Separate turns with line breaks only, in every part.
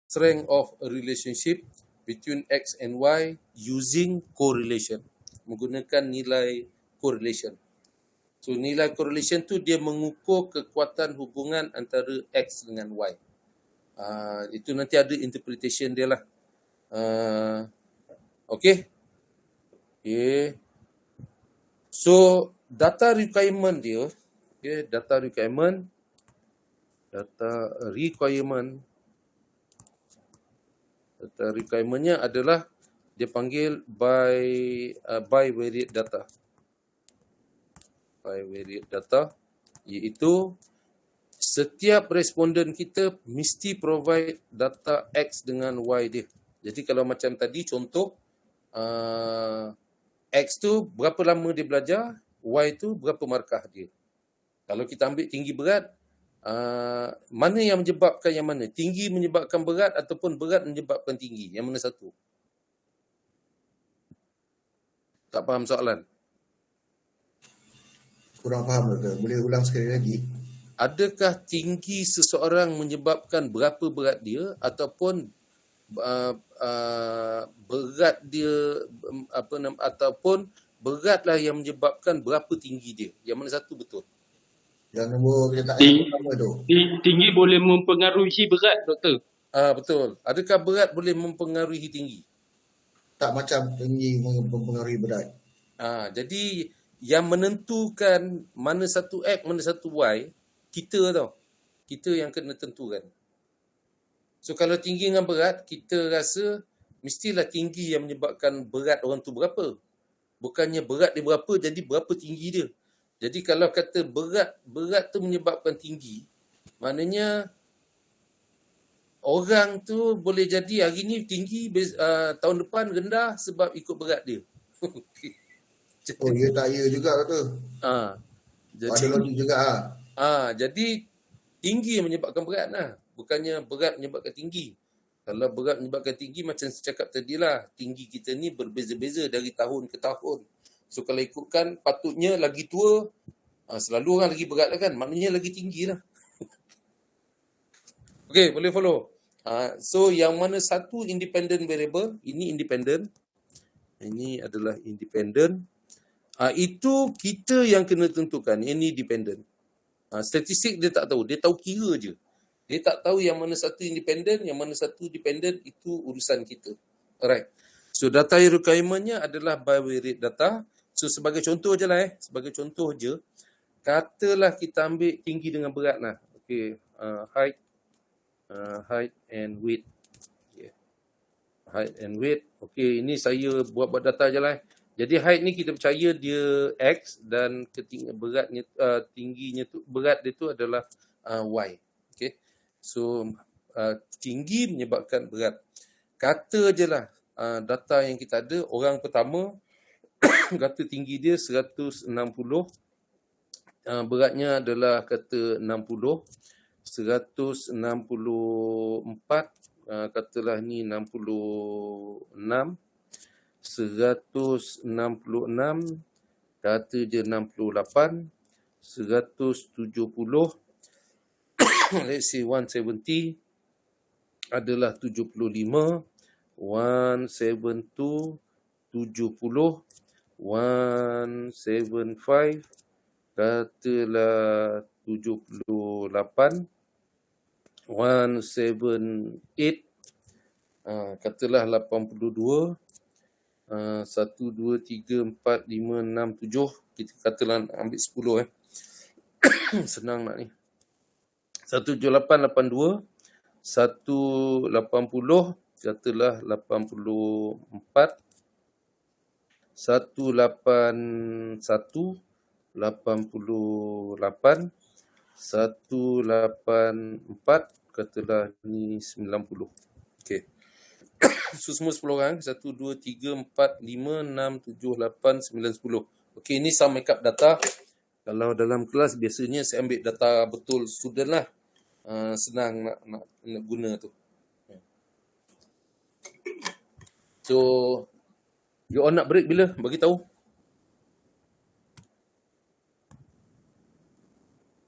strength of a relationship between X and Y using correlation. Menggunakan nilai correlation. So nilai correlation tu dia mengukur kekuatan hubungan antara X dengan Y. Itu nanti ada interpretation dia lah. Okay. So data requirement dia, data requirementnya adalah dia panggil bivariate data. Bivariate data iaitu setiap responden kita mesti provide data X dengan Y dia. Jadi kalau macam tadi contoh, X tu berapa lama dia belajar, Y tu berapa markah dia. Kalau kita ambil tinggi berat, mana yang menyebabkan yang mana? Tinggi menyebabkan berat ataupun berat menyebabkan tinggi? Yang mana satu? Tak faham soalan?
Kurang faham, Doktor. Boleh ulang sekali lagi?
Adakah tinggi seseorang menyebabkan berapa berat dia ataupun berat dia ataupun beratlah yang menyebabkan berapa tinggi dia? Yang mana satu betul?
Yang nombor kenyataan pertama tu.
Tinggi boleh mempengaruhi berat, Doktor.
Betul. Adakah berat boleh mempengaruhi tinggi?
Tak macam tinggi mempengaruhi berat.
Jadi yang menentukan mana satu X, mana satu Y, kita tau. Kita yang kena tentukan. So kalau tinggi dengan berat, kita rasa mestilah tinggi yang menyebabkan berat orang tu berapa. Bukannya berat dia berapa, jadi berapa tinggi dia. Jadi kalau kata berat tu menyebabkan tinggi, maknanya orang tu boleh jadi hari ni tinggi, tahun depan rendah sebab ikut berat dia.
Ya tak ya juga tu.
Jadi,
ada logik juga.
Jadi tinggi yang menyebabkan berat lah. Bukannya berat menyebabkan tinggi. Kalau berat menyebabkan tinggi, macam saya cakap tadi lah, tinggi kita ni berbeza-beza dari tahun ke tahun. So kalau ikutkan, patutnya lagi tua, selalu orang lagi berat lah kan, maknanya lagi tinggi lah. Okay, boleh follow. So yang mana satu independent variable, ini independent. Ini adalah independent. Itu kita yang kena tentukan, ini dependent. Statistik dia tak tahu, dia tahu kira je. Dia tak tahu yang mana satu independent, yang mana satu dependent, itu urusan kita. Alright. So data requirementnya adalah bivariate data. So sebagai contoh je lah sebagai contoh je, katalah kita ambil tinggi dengan berat lah. Okay, height and weight. Okay. Height and weight. Okay, ini saya buat data je lah. Jadi height ni kita percaya dia X dan beratnya tingginya tu, berat dia tu adalah Y. Okay. So tinggi menyebabkan berat. Kata je lah data yang kita ada, orang pertama kata tinggi dia 160, beratnya adalah kata 60, 164, katalah ni 66, 166, kata je 68, 170, let's say 170 adalah 75, 172, 70, 175, katalah 78, 178, katalah 82, 1, 2, 3, 4, 5, 6, 7, kita katalah ambil 10 senang nak ni. 178, 82, 180, katalah 84, 181, 88, 184, katalah ni 90. Okey. So semua 10 orang, 1, 2, 3, 4, 5, 6, 7, 8, 9, 10. Okey, ini some makeup data. Kalau dalam kelas biasanya saya ambil data betul student lah. Senang nak guna tu. So you all nak break bila? Bagi tahu.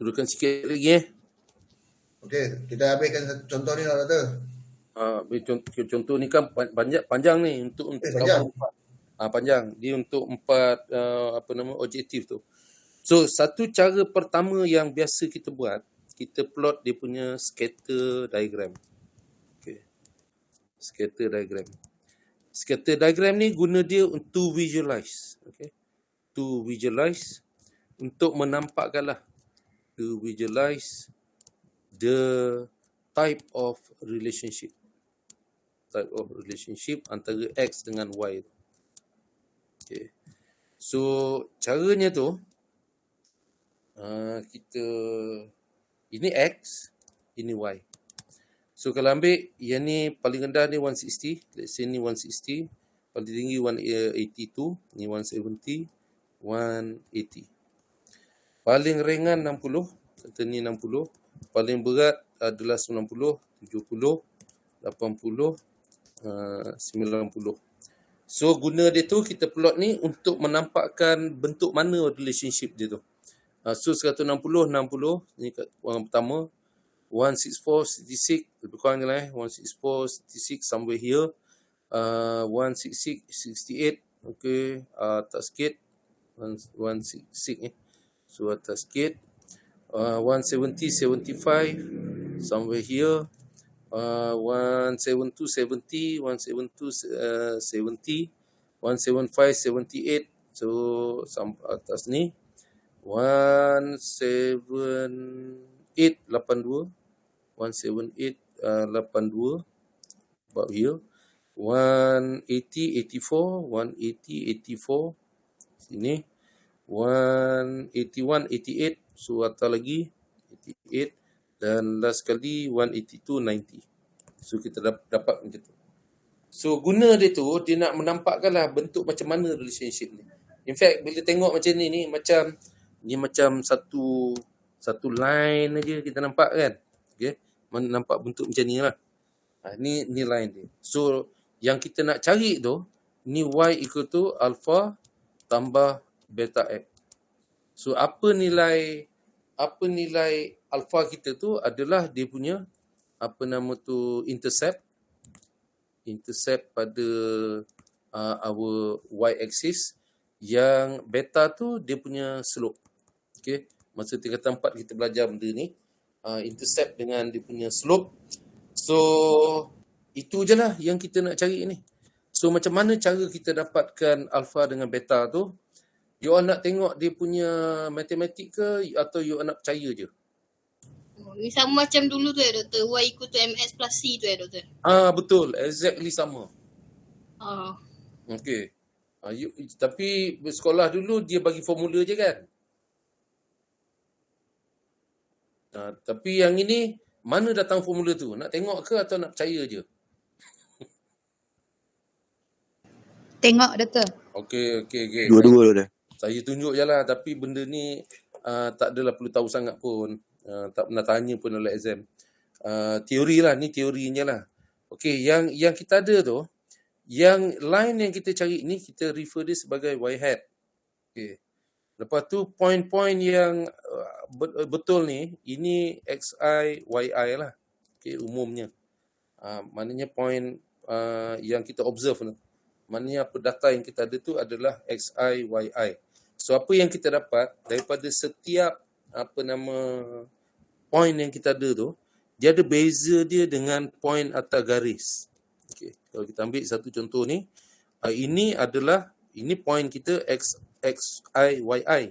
Turunkan sikit lagi
Okey, kita ambilkan contoh ni lah, Doktor.
Contoh ni kan panjang ni untuk
Panjang.
cover 4. Panjang. Dia untuk 4 objektif tu. So satu cara pertama yang biasa kita buat, kita plot dia punya scatter diagram. Okay. Scatter diagram. Scatter diagram ni guna dia untuk visualize. Okay. To visualize, untuk menampakkanlah, to visualize the type of relationship. Type of relationship antara X dengan Y. Okay. So caranya tu, kita, ini X, ini Y. So kalau ambil yang ni paling rendah ni 160, let's say ni 160, paling tinggi 182, ni 170, 180. Paling ringan 60, kata ni 60, paling berat adalah 90, 70, 80, 90. So guna dia tu, kita plot ni untuk menampakkan bentuk mana relationship dia tu. So 160, 60, ni orang pertama. 164, 66, lebih kurang je lah 164, 66, somewhere here. 166, 68, okay. Atas sikit. 166 So atas sikit. 170, 75, somewhere here. 172, 70, 172, 70, 175, 78. So atas ni. 178, 82. 178, 82. About here. 180, 84. 180, 84. Sini. 181, 88. So atas lagi. 88. Dan last kali 182, 90. So kita dapat macam tu. So guna dia tu, dia nak menampakkanlah bentuk macam mana relationship ni. In fact, bila tengok macam ni macam satu line aja kita nampak kan. Okay. Nampak bentuk macam ni lah. Ni line dia. So yang kita nak cari tu, ni Y equal to alpha tambah beta X. So apa nilai alpha kita tu adalah dia punya intercept pada our y axis, yang beta tu dia punya slope. Okey, masa tingkatan 4 kita belajar benda ni, intercept dengan dia punya slope. So itu je lah yang kita nak cari ni. So macam mana cara kita dapatkan alpha dengan beta tu? You all nak tengok dia punya matematik ke, atau you all nak percaya je?
Ni sama macam dulu tu doktor. Y equal to MX plus C tu doktor.
Betul. Exactly sama. Okay. Tapi sekolah dulu dia bagi formula je kan? Tapi yang ini, mana datang formula tu? Nak tengok ke atau nak percaya je?
Tengok doktor.
Okay.
Dua-dua dah.
Saya tunjuk je lah. Tapi benda ni tak adalah perlu tahu sangat pun. Tak pernah tanya pun oleh exam. Teori lah. Ni teorinya lah. Okay. Yang kita ada tu, yang line yang kita cari ni, kita refer dia sebagai y hat. Okay. Lepas tu point-point yang betul ni, ini xi, yi lah. Okay, umumnya. Maknanya point yang kita observe tu. Maknanya apa data yang kita ada tu adalah xi, yi. So apa yang kita dapat daripada setiap point yang kita ada tu, dia ada beza dia dengan point atas garis. Okay. Kalau kita ambil satu contoh ni, ini point kita xi, yi.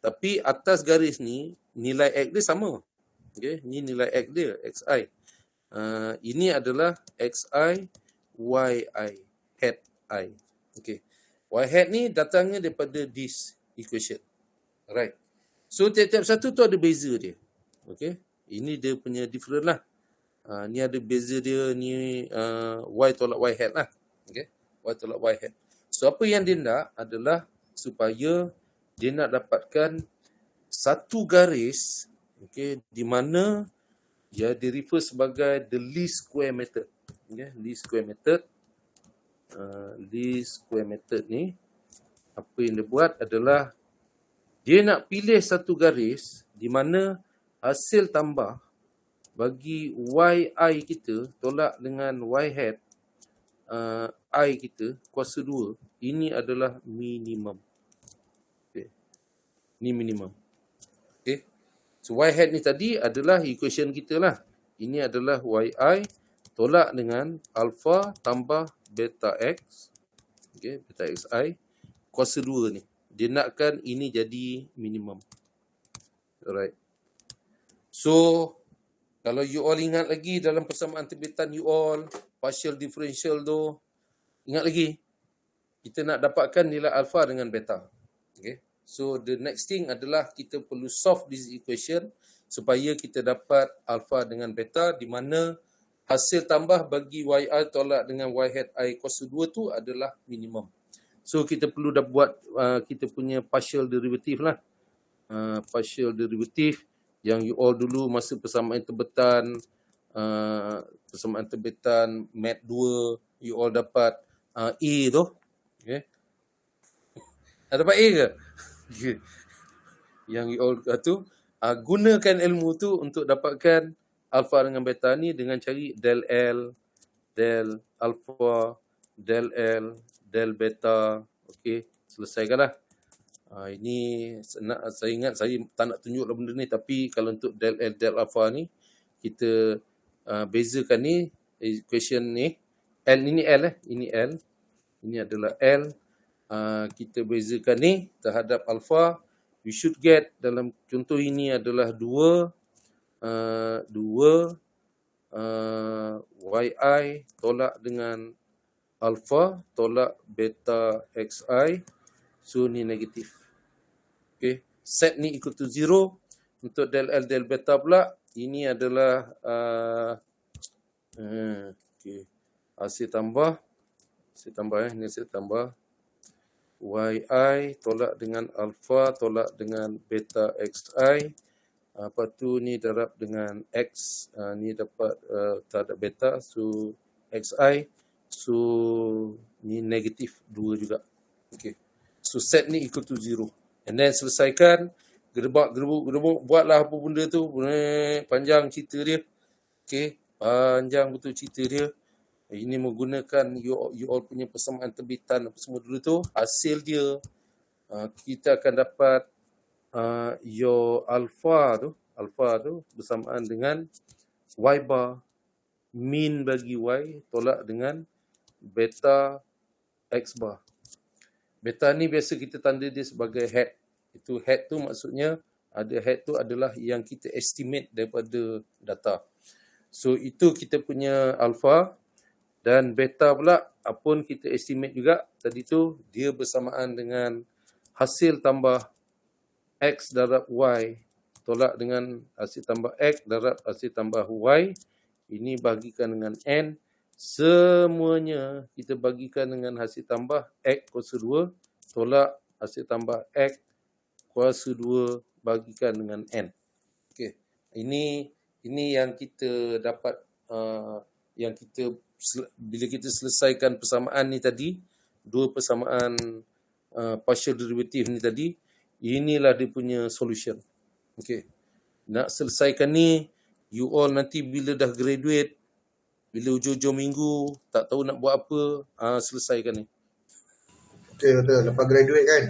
Tapi atas garis ni nilai x dia sama. Okay. Ini nilai x dia, xi. Ini adalah xi, yi, hat i. Okay. Y hat ni datangnya daripada this equation. Alright. So tiap-tiap satu tu ada beza dia. Okay. Ini dia punya different lah. Ni ada beza dia, ni y tolak y hat lah. Okay. Y tolak y hat. So apa yang dia nak adalah supaya dia nak dapatkan satu garis, okay, di mana dia refer sebagai the least square method. Okay. Least square method. Least square method ni, apa yang dia buat adalah dia nak pilih satu garis di mana hasil tambah bagi yi kita tolak dengan y hat I kita kuasa 2, ini adalah minimum. Okay. Ini minimum. Okay. So y hat ni tadi adalah equation kita lah. Ini adalah yi tolak dengan alpha tambah beta x. Okay, beta xi kuasa 2 ni. Dia nakkan ini jadi minimum. Alright. So, kalau you all ingat lagi dalam persamaan terbitan you all, partial differential tu, ingat lagi, kita nak dapatkan nilai alpha dengan beta. Okay. So, the next thing adalah kita perlu solve this equation supaya kita dapat alpha dengan beta, di mana hasil tambah bagi yi tolak dengan y hat I kuasa 2 tu adalah minimum. So, kita perlu dah buat kita punya partial derivative lah. Partial derivative yang you all dulu masa persamaan terbitan Mat 2, you all dapat A tu. Okay. Dapat A ke? Yang you all tu, gunakan ilmu tu untuk dapatkan alpha dengan beta ni dengan cari del L, del alpha, del L, del beta. Okey, selesaikanlah. Ini saya ingat saya tak nak tunjuklah benda ni, tapi kalau untuk del L, del alpha ni, kita bezakan ni, equation ni, L ini L ini L, ini adalah L. Kita bezakan ni terhadap alpha, we should get dalam contoh ini adalah 2 yi tolak dengan alpha tolak beta xi, so ni negatif. Okay, set ni equal to 0. Untuk del L del beta pula, ini adalah okay, hasil tambah ni hasil tambah yi tolak dengan alpha tolak dengan beta xi. Lepas tu ni darab dengan x, ni dapat terhadap beta, so xi, so ni negatif 2 juga. Okay, so set ni equal to 0. And then selesaikan, gerbuk, buatlah apa benda tu, panjang cerita dia. Okay, panjang betul cerita dia. Ini menggunakan you all punya persamaan terbitan apa semua dulu tu. Hasil dia, kita akan dapat your alpha tu bersamaan dengan y bar, mean bagi y tolak dengan beta x bar. Beta ni biasa kita tanda dia sebagai hat. Itu hat tu maksudnya, ada hat tu adalah yang kita estimate daripada data. So itu kita punya alpha, dan beta pula apun kita estimate juga tadi tu, dia bersamaan dengan hasil tambah x darab y tolak dengan hasil tambah x darab hasil tambah y. Ini bagikan dengan n. Semuanya kita bagikan dengan hasil tambah x kuasa 2 tolak hasil tambah x kuasa 2 bagikan dengan n. Okey. Ini yang kita dapat, yang kita bila kita selesaikan persamaan ni tadi, dua persamaan partial derivative ni tadi, inilah dia punya solution. Okey. Nak selesaikan ni, you all nanti bila dah graduate, bila hujung-hujung minggu, tak tahu nak buat apa, selesaikan ni.
Okey, betul. Lepas graduate kan?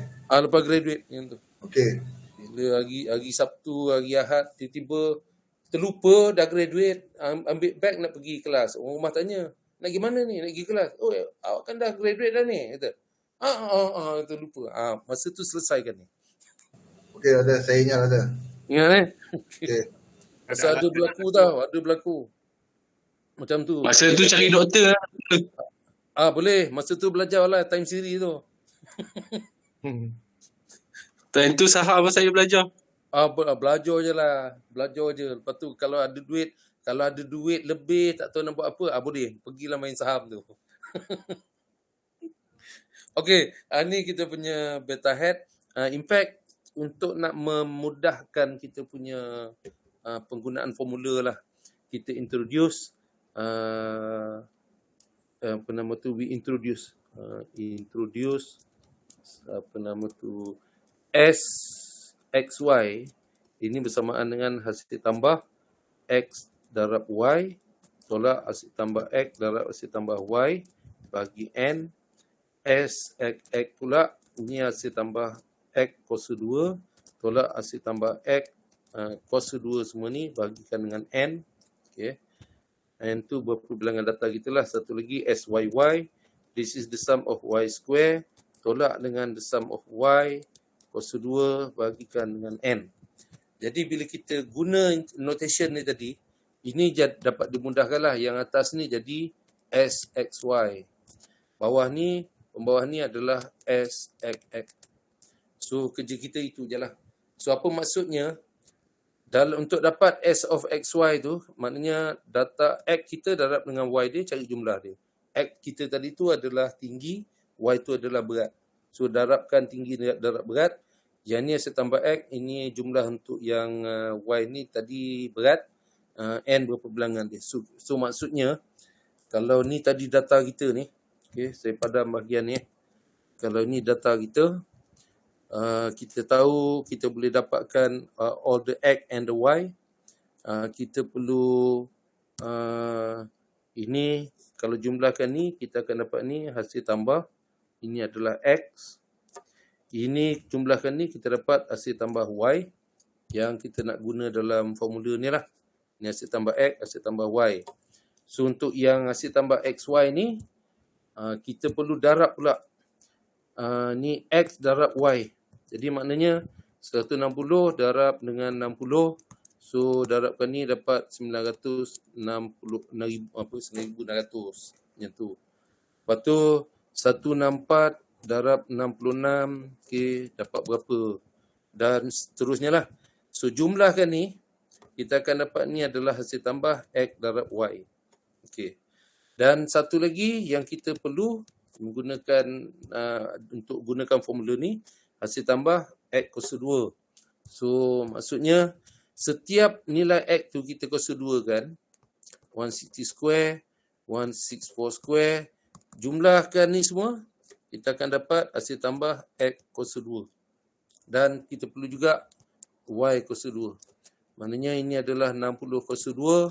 Lepas graduate yang tu.
Okey.
Bila hari Sabtu, hari Ahad, tiba-tiba terlupa dah graduate, ambil beg nak pergi kelas. Orang rumah tanya, nak pergi mana ni? Nak pergi kelas. Oh, awak kan dah graduate dah ni? Kata. Terlupa. Masa tu selesaikan ni.
Okey, ada. Saya ingat ada.
Ingat ni?
Okey.
Masa ada berlaku tau, ada berlaku. Macam tu.
Masa tu cari doktor lah.
Boleh. Masa tu belajar lah time series tu.
Time tu saham saya belajar.
Belajar je lah. Belajar je. Lepas tu kalau ada duit lebih, tak tahu nak buat apa, boleh. Pergilah main saham tu. Okey, ni kita punya beta hat. In fact, untuk nak memudahkan kita punya penggunaan formula lah, kita introduce we introduce S XY ini bersamaan dengan hasil tambah X darab Y tolak asyik tambah X darab asyik tambah Y bagi N. S X pula ini asyik tambah X kuasa 2 tolak asyik tambah X kuasa 2 semua ni bagikan dengan N. Okay. N tu berperbilangan data kita lah. Satu lagi SYY. This is the sum of Y square tolak dengan the sum of Y kuasa 2 bagikan dengan N. Jadi bila kita guna notation ni tadi, ini dapat dimudahkan lah. Yang atas ni jadi SXY. Bawah ni, pembawah ni adalah SXX. So kerja kita itu je lah. So apa maksudnya? Untuk dapat S of XY tu, maknanya data X kita darab dengan Y dia, cari jumlah dia. X kita tadi tu adalah tinggi, Y tu adalah berat. So darabkan tinggi darab berat. Yang ni saya tambah X, ini jumlah untuk yang Y ni tadi berat. N berperbilangan dia. So maksudnya, kalau ni tadi data kita ni, okay, saya padam bahagian ni. Kalau ni data kita, kita tahu kita boleh dapatkan all the X and the Y. Kita perlu ini, kalau jumlahkan ni, kita akan dapat ni hasil tambah. Ini adalah X. Ini jumlahkan ni, kita dapat hasil tambah Y. Yang kita nak guna dalam formula ni lah. Ini hasil tambah X, hasil tambah Y. So untuk yang hasil tambah XY ni, kita perlu darab pula. Ni X darab Y. Jadi maknanya 160 darab dengan 60. So darabkan ni dapat 960 9,600. Macam tu. Lepas tu 164 darab 66. Okay, dapat berapa? Dan seterusnya lah. So jumlahkan ni, kita akan dapat ni adalah hasil tambah X darab Y. Okay. Dan satu lagi yang kita perlu menggunakan untuk gunakan formula ni, hasil tambah X kuasa 2. So maksudnya setiap nilai X tu kita kuasa 2 kan. 160 square, 164 square. Jumlahkan ni semua, kita akan dapat hasil tambah X kuasa 2. Dan kita perlu juga Y kuasa 2. Maknanya ini adalah 60 kuasa 2,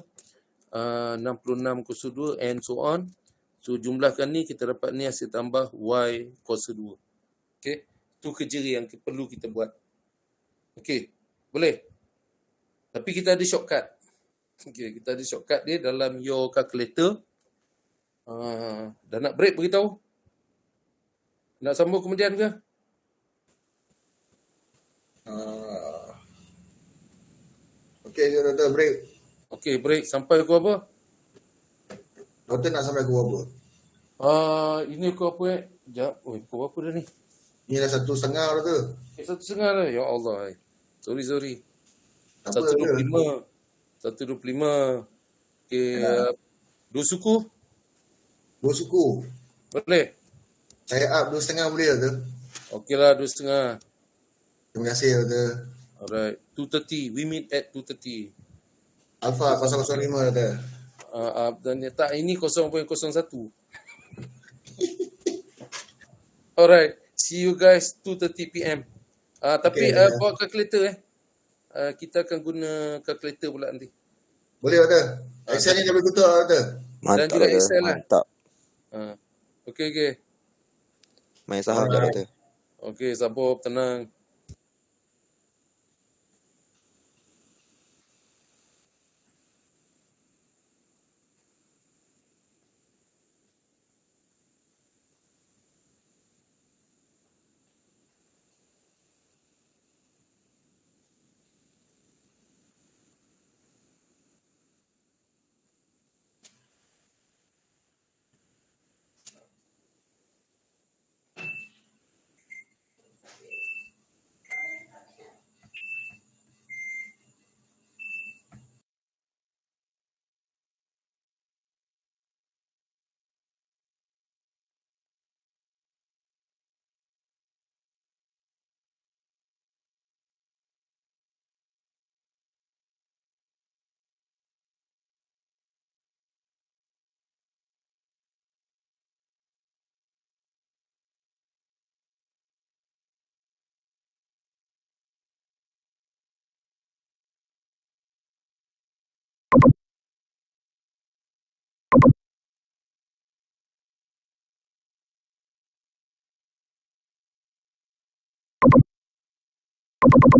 66 kuasa 2 and so on. So jumlahkan ni, kita dapat ni hasil tambah Y kuasa 2. Okay. Itu kerja yang perlu kita buat. Okay. Boleh? Tapi kita ada shortcut. Okay. Kita ada shortcut dia dalam your calculator. Dah nak break beritahu? Nak sambung kemudian ke?
Okey, doktor, break.
Okey, break. Sampai pukul apa?
Doktor nak sampai pukul apa?
Ini pukul apa Sekejap. Pukul apa dah ni?
Ni dah 1:30 doktor.
1:30 dah. Ya Allah. Sorry.
Apa doktor?
1.25. Okey. 2 suku?
2 suku.
Boleh?
Saya up 2:30 boleh doktor?
Okeylah, 2.30.
Terima kasih doktor.
Alright. 2:30. We meet at 2:30.
Alpha 005 doktor.
Dan tak, ini 0.01. Alright. See you guys 2:30 PM. Tapi
Okay,
bawa kalkulator kita akan guna kalkulator pula nanti.
boleh doktor. Excel ni dah boleh tutup doktor.
Dan
Mantap
juga
doktor.
Excel lah.
Mantap.
Okey.
Main saham je doktor.
Okey, sabar, tenang.
Alright.